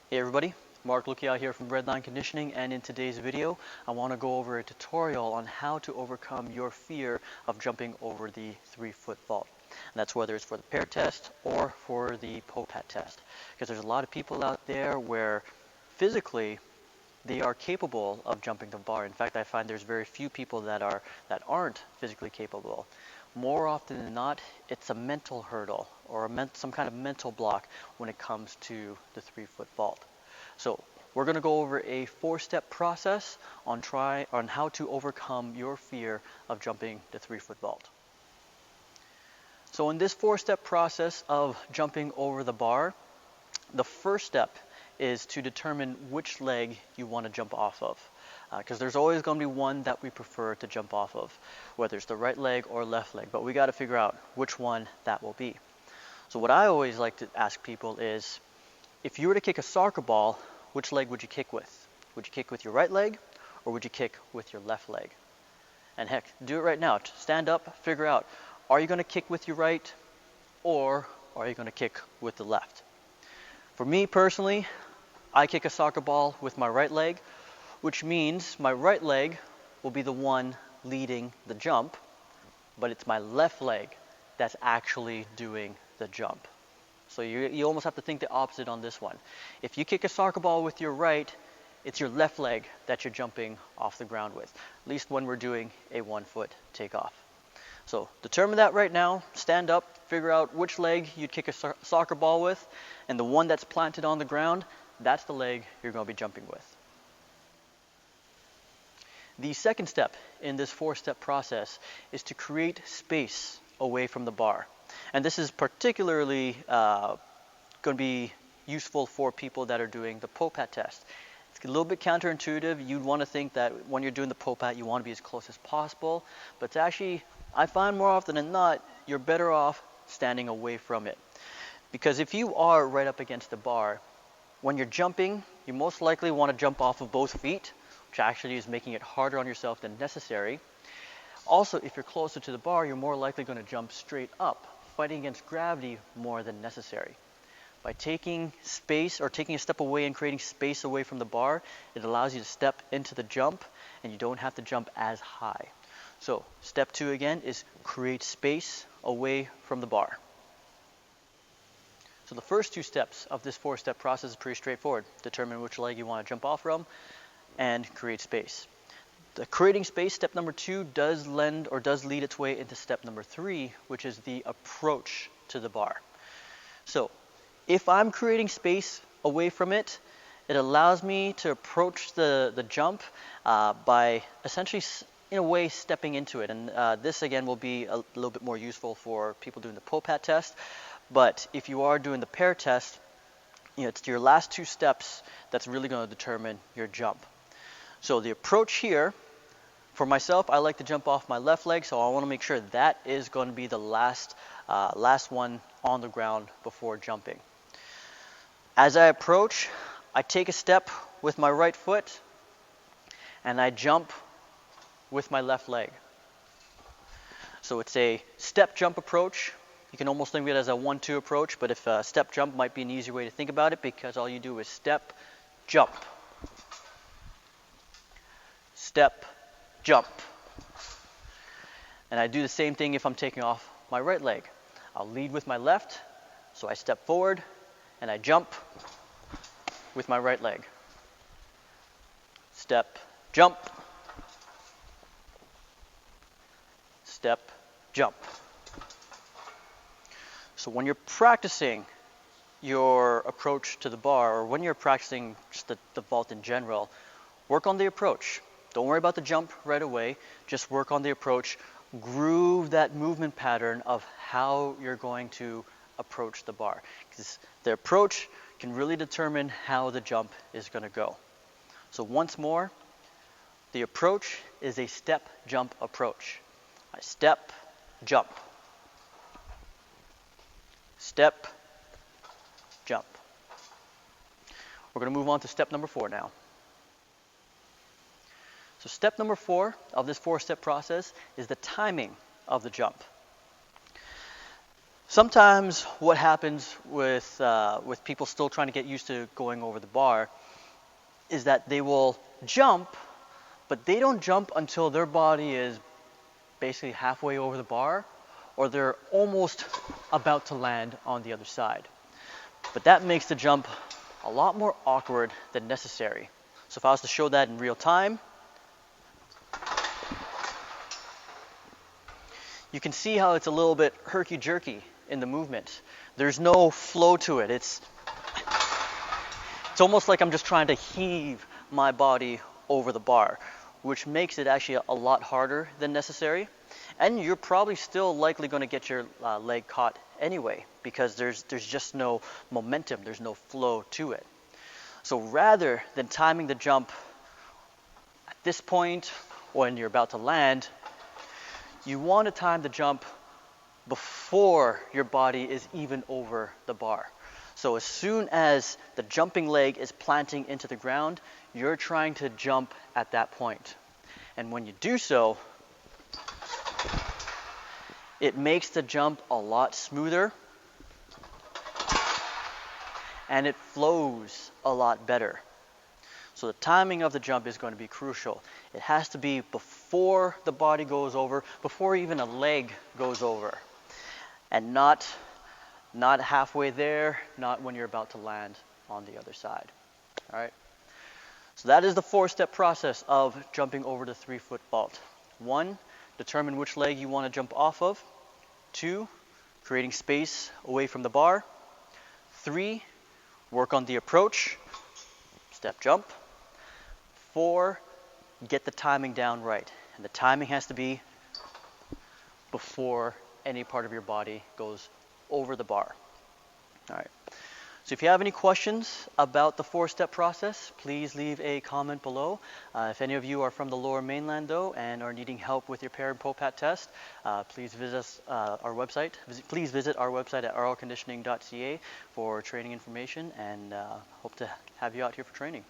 Hey everybody, Mark Lukia here from Redline Conditioning, and in today's video I want to go over a tutorial on how to overcome your fear of jumping over the 3-foot vault. And that's whether it's for the PARE test or for the POPAT test, because there's a lot of people out there where physically they are capable of jumping the bar. In fact, I find there's very few people that aren't physically capable. More often than not, it's a mental hurdle or some kind of mental block when it comes to the 3-foot vault. So we're going to go over a 4-step process on how to overcome your fear of jumping the 3-foot vault. So in this 4-step process of jumping over the bar, the first step is to determine which leg you want to jump off of. Because there's always going to be one that we prefer to jump off of, whether it's the right leg or left leg, but we got to figure out which one that will be. So what I always like to ask people is, if you were to kick a soccer ball, which leg would you kick with? Would you kick with your right leg, or would you kick with your left leg? And heck, do it right now. Stand up, figure out, are you going to kick with your right, or are you going to kick with the left? For me personally, I kick a soccer ball with my right leg, which means my right leg will be the one leading the jump, but it's my left leg that's actually doing the jump. So you almost have to think the opposite on this one. If you kick a soccer ball with your right, it's your left leg that you're jumping off the ground with, at least when we're doing a 1-foot takeoff. So determine that right now, stand up, figure out which leg you'd kick a soccer ball with, and the one that's planted on the ground, that's the leg you're going to be jumping with. The second step in this 4-step process is to create space away from the bar. And this is particularly going to be useful for people that are doing the POPAT test. It's a little bit counterintuitive. You'd want to think that when you're doing the POPAT, you want to be as close as possible. But it's actually, I find more often than not, you're better off standing away from it. Because if you are right up against the bar, when you're jumping, you most likely want to jump off of both feet, which actually is making it harder on yourself than necessary. Also, if you're closer to the bar, you're more likely going to jump straight up, fighting against gravity more than necessary. By taking space or taking a step away and creating space away from the bar, it allows you to step into the jump and you don't have to jump as high. So step 2 again is create space away from the bar. So the first 2 steps of this 4-step process is pretty straightforward. Determine which leg you want to jump off from and create space. The creating space, step number 2, does lead its way into step number 3, which is the approach to the bar. So if I'm creating space away from it, it allows me to approach the jump by essentially, in a way, stepping into it. And this again will be a little bit more useful for people doing the POPAT test. But if you are doing the PARE test, it's your last 2 steps that's really going to determine your jump. So the approach here, for myself, I like to jump off my left leg, so I want to make sure that is going to be the last one on the ground before jumping. As I approach, I take a step with my right foot, and I jump with my left leg. So it's a step jump approach. You can almost think of it as a 1-2 approach, but if a step jump might be an easier way to think about it, because all you do is step, jump. Step, jump. And I do the same thing if I'm taking off my right leg. I'll lead with my left, so I step forward and I jump with my right leg. Step, jump. Step, jump. So when you're practicing your approach to the bar, or when you're practicing just the vault in general, work on the approach. Don't worry about the jump right away. Just work on the approach. Groove that movement pattern of how you're going to approach the bar. Because the approach can really determine how the jump is going to go. So once more, the approach is a step jump approach. I step, jump. Step, jump. We're going to move on to step number 4 now. So step number 4 of this 4-step process is the timing of the jump. Sometimes what happens with people still trying to get used to going over the bar is that they will jump, but they don't jump until their body is basically halfway over the bar, or they're almost about to land on the other side. But that makes the jump a lot more awkward than necessary. So if I was to show that in real time, you can see how it's a little bit herky-jerky in the movement. There's no flow to it. It's almost like I'm just trying to heave my body over the bar, which makes it actually a lot harder than necessary. And you're probably still likely going to get your leg caught anyway, because there's just no momentum, there's no flow to it. So rather than timing the jump at this point or when you're about to land, you want to time the jump before your body is even over the bar. So as soon as the jumping leg is planting into the ground, you're trying to jump at that point. And when you do so, it makes the jump a lot smoother and it flows a lot better. So the timing of the jump is going to be crucial. It has to be before the body goes over, before even a leg goes over, and not halfway there, not when you're about to land on the other side. All right. So that is the 4-step process of jumping over the 3-foot vault. 1, determine which leg you want to jump off of. 2, creating space away from the bar. 3, work on the approach, step jump. 4, get the timing down right. And the timing has to be before any part of your body goes over the bar. All right. So if you have any questions about the 4-step process, please leave a comment below. If any of you are from the Lower Mainland though and are needing help with your PARE and POPAT test, please visit our website. Please visit our website at rlconditioning.ca for training information, and hope to have you out here for training.